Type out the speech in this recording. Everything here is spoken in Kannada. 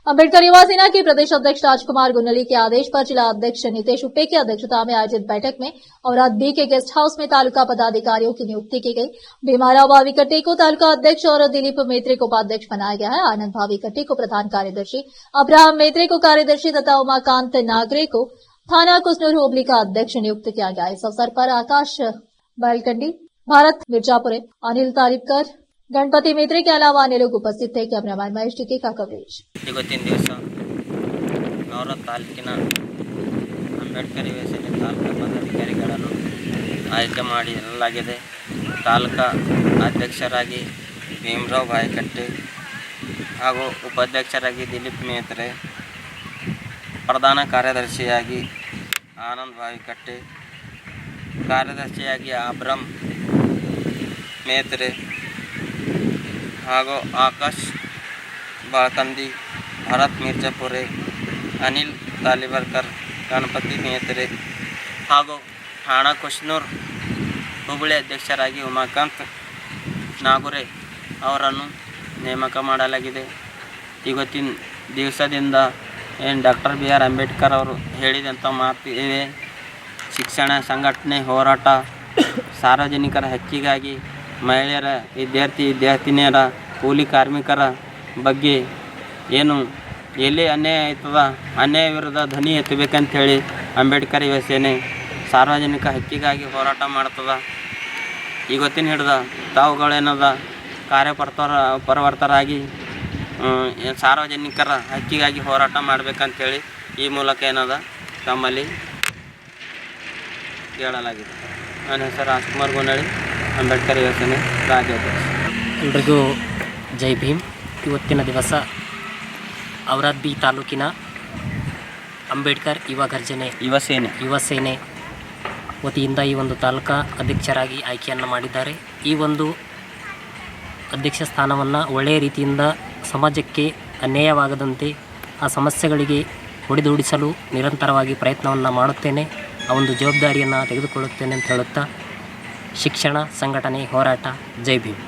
अम्बेडकर युवा सेना के प्रदेश अध्यक्ष राजकुमार गुन्नली के आदेश पर जिला अध्यक्ष नितेश उप्पे की अध्यक्षता में आयोजित बैठक में औराद बी के गेस्ट हाउस में तालुका पदाधिकारियों की नियुक्ति की गई। भीमाराव भावी कट्टे को तालुका अध्यक्ष और दिलीप मेत्रे को उपाध्यक्ष बनाया गया है। आनंद भावी कट्टे को प्रधान कार्यदर्शी, अब्राहम मेत्रे को कार्यदर्शी तथा उमाकांत नागरे को थाना कुसनूर होबली का अध्यक्ष नियुक्त किया गया। इस अवसर पर आकाश बैलकंडी, भारत मिर्जापुरे, अनिल तारीफकर, गणपति मेत्रे के अलावा अन्य लोग उपस्थित थे। कैमरामैन महेश टिके का कवरेज। ಇವತ್ತಿನ ದಿವಸ ಗೌರವ ತಾಲೂಕಿನ ಅಂಬೇಡ್ಕರ್ ಯುವ ಸೇನೆ ತಾಲೂಕಾ ಪದಾಧಿಕಾರಿಗಳನ್ನು ಆಯ್ಕೆ ಮಾಡಲಾಗಿದೆ। ತಾಲೂಕಾ ಅಧ್ಯಕ್ಷರಾಗಿ ಭೀಮರಾವ್ ಭಾಯಿ ಕಟ್ಟೆ ಹಾಗೂ ಉಪಾಧ್ಯಕ್ಷರಾಗಿ ದಿಲೀಪ್ ಮೇತ್ರೆ, ಪ್ರಧಾನ ಕಾರ್ಯದರ್ಶಿಯಾಗಿ ಆನಂದ್ ಭಾವಿ ಕಟ್ಟೆ, ಕಾರ್ಯದರ್ಶಿಯಾಗಿ ಅಬ್ರಾಮ್ ಮೇತ್ರೆ ಹಾಗೂ ಆಕಾಶ್ ಬಾಳ್ಕಂದಿ, ಭರತ್ ಮಿರ್ಜಾಪುರೆ, ಅನಿಲ್ ತಾಲಿಬರ್ಕರ್, ಗಣಪತಿ ಮೇತ್ರೆ ಹಾಗೂ ಠಾಣಾ ಕುಸ್ನೂರ್ ಹೋಬಳಿ ಅಧ್ಯಕ್ಷರಾಗಿ ಉಮಾಕಾಂತ್ ನಾಗುರೆ ಅವರನ್ನು ನೇಮಕ ಮಾಡಲಾಗಿದೆ। ಇವತ್ತಿನ ದಿವಸದಿಂದ ಏನು ಡಾಕ್ಟರ್ ಬಿ.ಆರ್. ಅಂಬೇಡ್ಕರ್ ಅವರು ಹೇಳಿದಂಥ ಮಾತು ಇವೆ, ಶಿಕ್ಷಣ, ಸಂಘಟನೆ, ಹೋರಾಟ, ಸಾರ್ವಜನಿಕರ ಹಕ್ಕಿಗಾಗಿ, ಮಹಿಳೆಯರ, ವಿದ್ಯಾರ್ಥಿನಿಯರ, ಕೂಲಿ ಕಾರ್ಮಿಕರ ಬಗ್ಗೆ ಏನು ಎಲ್ಲಿ ಅನ್ಯಾಯ ಆಯ್ತದ ಅನ್ಯಾಯ ವಿರುದ್ಧ ಧ್ವನಿ ಎತ್ತಬೇಕಂತೇಳಿ ಅಂಬೇಡ್ಕರ್ ಯುವ ಸೇನೆ ಸಾರ್ವಜನಿಕ ಹಕ್ಕಿಗಾಗಿ ಹೋರಾಟ ಮಾಡ್ತದ। ಇವತ್ತಿನ ಹಿಡ್ದ ತಾವುಗಳೇನದ ಕಾರ್ಯಪರವರ್ತರಾಗಿ ಸಾರ್ವಜನಿಕರ ಹಕ್ಕಿಗಾಗಿ ಹೋರಾಟ ಮಾಡಬೇಕಂತೇಳಿ ಈ ಮೂಲಕ ಏನದ ತಮ್ಮಲ್ಲಿ ಹೇಳಲಾಗಿದೆ। ನನ್ನ ಹೆಸರು ರಾಜ್ಕುಮಾರ್ ಗುನ್ನಳಿ, ಅಂಬೇಡ್ಕರ್ ಯುವ ಸೇನೆ ರಾಜ್ಯಾಧ್ಯಕ್ಷ। ಎಲ್ರಿಗೂ ಜೈ ಭೀಮ್। ಇವತ್ತಿನ ದಿವಸ ಔರಾದ್ ಬಿ ತಾಲೂಕಿನ ಅಂಬೇಡ್ಕರ್ ಯುವ ಸೇನೆ ವತಿಯಿಂದ ಈ ಒಂದು ತಾಲೂಕಾ ಅಧ್ಯಕ್ಷರಾಗಿ ಆಯ್ಕೆಯನ್ನು ಮಾಡಿದ್ದಾರೆ। ಈ ಒಂದು ಅಧ್ಯಕ್ಷ ಸ್ಥಾನವನ್ನು ಒಳ್ಳೆಯ ರೀತಿಯಿಂದ ಸಮಾಜಕ್ಕೆ ಅನ್ಯಾಯವಾಗದಂತೆ ಆ ಸಮಸ್ಯೆಗಳಿಗೆ ಹೊಡೆದೋಡಿಸಲು ನಿರಂತರವಾಗಿ ಪ್ರಯತ್ನವನ್ನು ಮಾಡುತ್ತೇನೆ, ಆ ಒಂದು ಜವಾಬ್ದಾರಿಯನ್ನು ತೆಗೆದುಕೊಳ್ಳುತ್ತೇನೆ ಅಂತ ಹೇಳುತ್ತಾ, ಶಿಕ್ಷಣ, ಸಂಘಟನೆ, ಹೋರಾಟ, ಜೈ ಭೀಮ್।